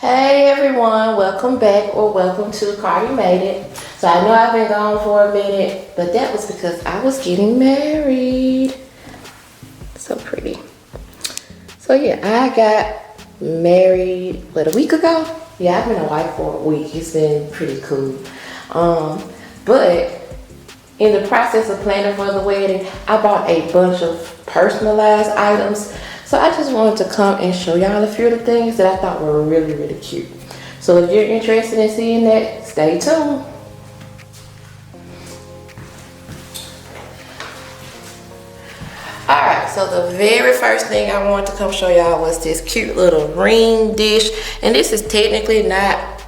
Hey everyone, welcome back or welcome to Kardea Made It. So I know I've been gone for a minute, but that was because I was getting married. So pretty. So yeah, I got married, a week ago? Yeah, I've been a wife for a week. It's been pretty cool. But in the process of planning for the wedding, I bought a bunch of personalized items. So I just wanted to come and show y'all a few of the things that I thought were really, really cute. So if you're interested in seeing that, stay tuned. Alright, so the very first thing I wanted to come show y'all was this cute little ring dish. And this is technically not,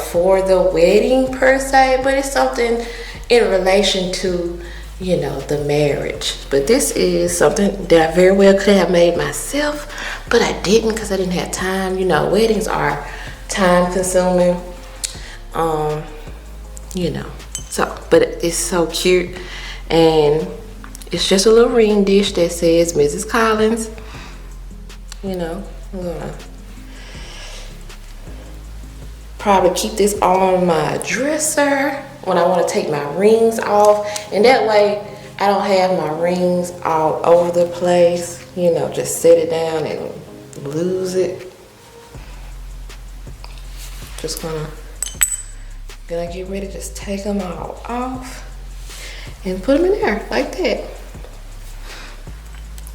for the wedding per se, but it's something in relation to the marriage. But this is something that I very well could have made myself, but I didn't because I didn't have time. Weddings are time consuming. But it's so cute, and it's just a little ring dish that says Mrs. Collins. I'm gonna probably keep this on my dresser when I want to take my rings off, and that way I don't have my rings all over the place, just set it down and lose it. Just gonna get ready to just take them all off and put them in there like that.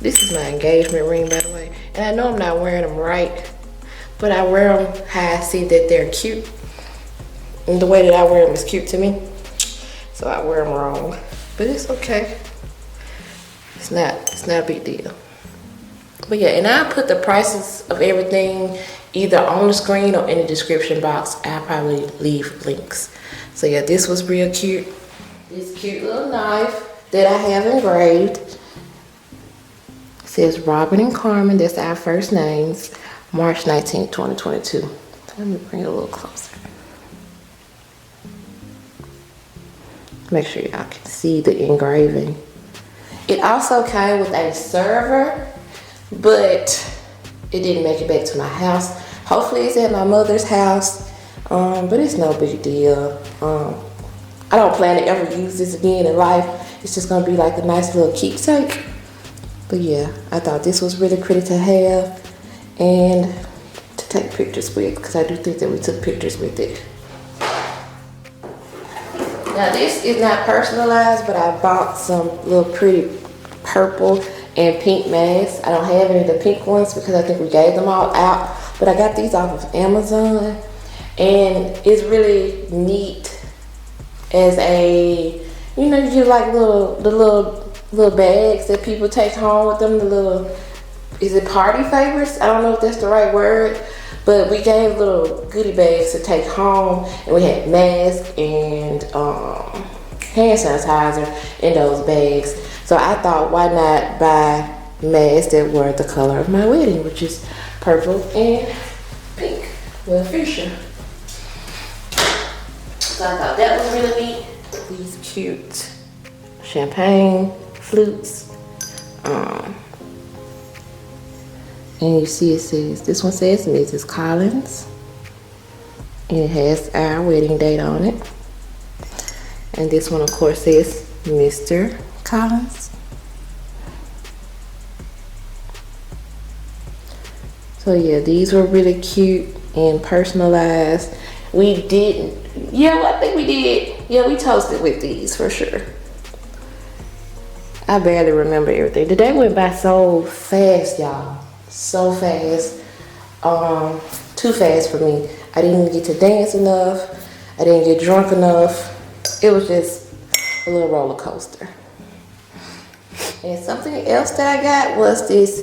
This is my engagement ring, by the way, and I know I'm not wearing them right, but I wear them how I see that they're cute. And the way that I wear them is cute to me. So I wear them wrong. But it's okay. It's not a big deal. But yeah, and I put the prices of everything either on the screen or in the description box. I'll probably leave links. So yeah, this was real cute. This cute little knife that I have engraved. It says Robin and Carmen. That's our first names. March 19th, 2022. Let me bring it a little closer. Make sure y'all can see the engraving. It also came with a server, but it didn't make it back to my house. Hopefully it's at my mother's house, but it's no big deal. I don't plan to ever use this again in life. It's just gonna be like a nice little keepsake. But yeah, I thought this was really pretty to have and to take pictures with, because I do think that we took pictures with it. Now this is not personalized, but I bought some little pretty purple and pink masks. I don't have any of the pink ones because I think we gave them all out, but I got these off of Amazon, and it's really neat as a, you get like little bags that people take home with them, the little, is it party favors? I don't know if that's the right word. But we gave little goodie bags to take home, and we had masks and hand sanitizer in those bags. So I thought, why not buy masks that were the color of my wedding, which is purple and pink, well, fuchsia. So I thought that was really neat. These cute champagne flutes. And you see it says, this one says Mrs. Collins. And it has our wedding date on it. And this one, of course, says Mr. Collins. So yeah, these were really cute and personalized. We didn't, I think we did. Yeah, we toasted with these for sure. I barely remember everything. The day went by so fast, y'all. So fast, too fast for me. I didn't get to dance enough. I didn't get drunk enough. It was just a little roller coaster. And something else that I got was this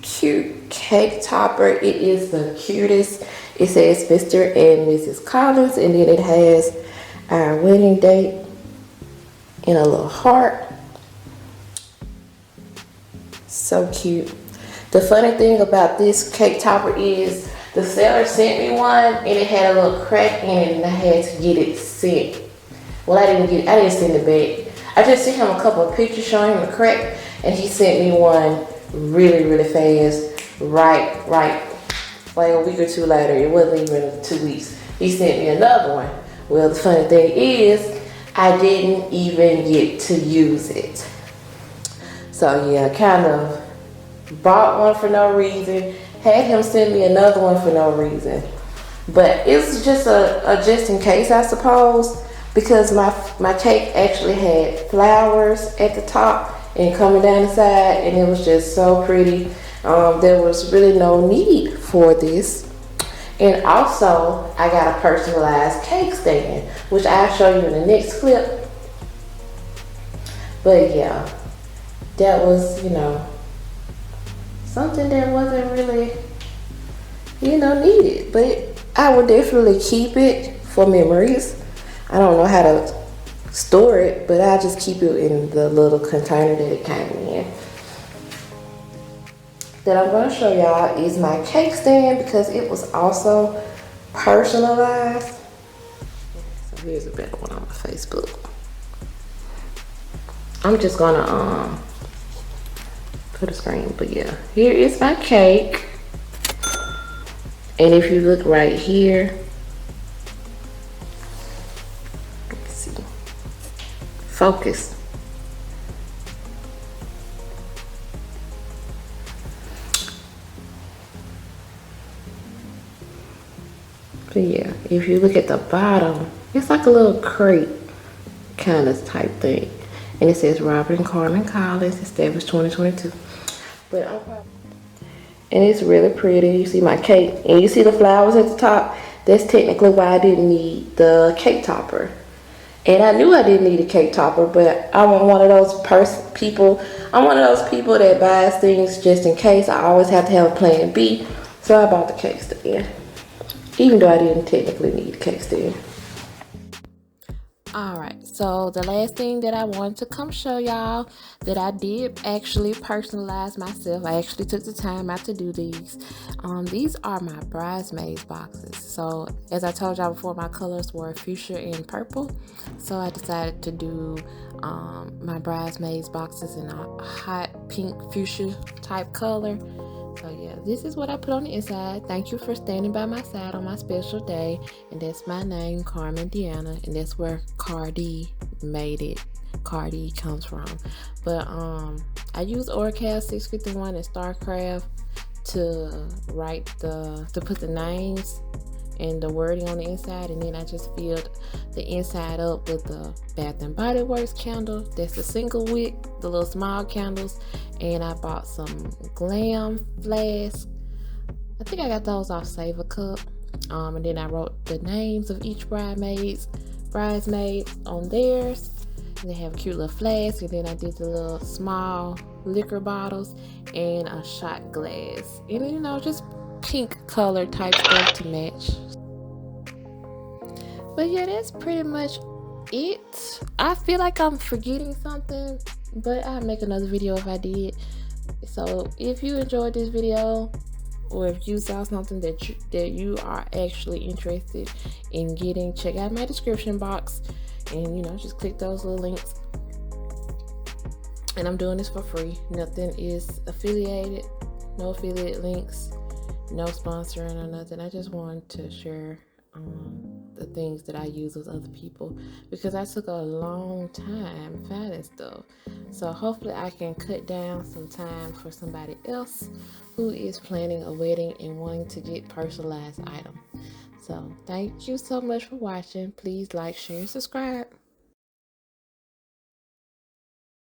cute cake topper. It is the cutest. It says Mr. and Mrs. Collins, and then it has our wedding date in a little heart. So cute. The funny thing about this cake topper is the seller sent me one, and it had a little crack in it, and I had to get it sent. Well, I didn't send it back. I just sent him a couple of pictures showing him the crack, and he sent me one really, really fast, right like a week or two later. It wasn't even 2 weeks. He sent me another one. Well, the funny thing is, I didn't even get to use it. So yeah, kind of bought one for no reason. Had him send me another one for no reason. But it's just a just in case, I suppose, because my cake actually had flowers at the top and coming down the side, and it was just so pretty. There was really no need for this. And also, I got a personalized cake stand, which I'll show you in the next clip. But yeah, that was, something that wasn't really, needed. But I would definitely keep it for memories. I don't know how to store it, but I just keep it in the little container that it came in. That I'm going to show y'all is my cake stand, because it was also personalized. So here's a better one on my Facebook. I'm just going to put a screen, but yeah, here is my cake. And if you look right here, let's see, focus. But yeah, if you look at the bottom, it's like a little crate kind of type thing. And it says Robert and Carmen Collins, established 2022. But and it's really pretty. You see my cake, and you see the flowers at the top. That's technically why I didn't need the cake topper. And I knew I didn't need a cake topper, but I'm one of those people. I'm one of those people that buys things just in case. I always have to have a plan B. So I bought the cake stand, even though I didn't technically need a cake stand. Alright, so the last thing that I wanted to come show y'all that I did actually personalize myself. I actually took the time out to do these. These are my Bridesmaids boxes. So as I told y'all before, my colors were fuchsia and purple. So I decided to do my Bridesmaids boxes in a hot pink fuchsia type color. So yeah, this is what I put on the inside. Thank you for standing by my side on my special day. And that's my name, Carmen Deanna, and that's where Kardea made it. Kardea comes from. But I use Orcal 651 and StarCraft to put the names and the wording on the inside, and then I just filled the inside up with the Bath and Body Works candle. That's the single wick, the little small candles, and I bought some glam flasks. I think I got those off Save a Cup. And then I wrote the names of each bridesmaid on theirs. And they have a cute little flask, and then I did the little small liquor bottles and a shot glass, and just pink color type stuff to match. But yeah, that's pretty much it. I feel like I'm forgetting something, but I'll make another video if I did. So if you enjoyed this video, or if you saw something that you are actually interested in getting, check out my description box, and just click those little links. And I'm doing this for free. Nothing is affiliated, no affiliate links, no sponsoring or nothing. I just wanted to share the things that I use with other people, because I took a long time finding stuff. So hopefully I can cut down some time for somebody else who is planning a wedding and wanting to get personalized items. So thank you so much for watching. Please like, share, and subscribe.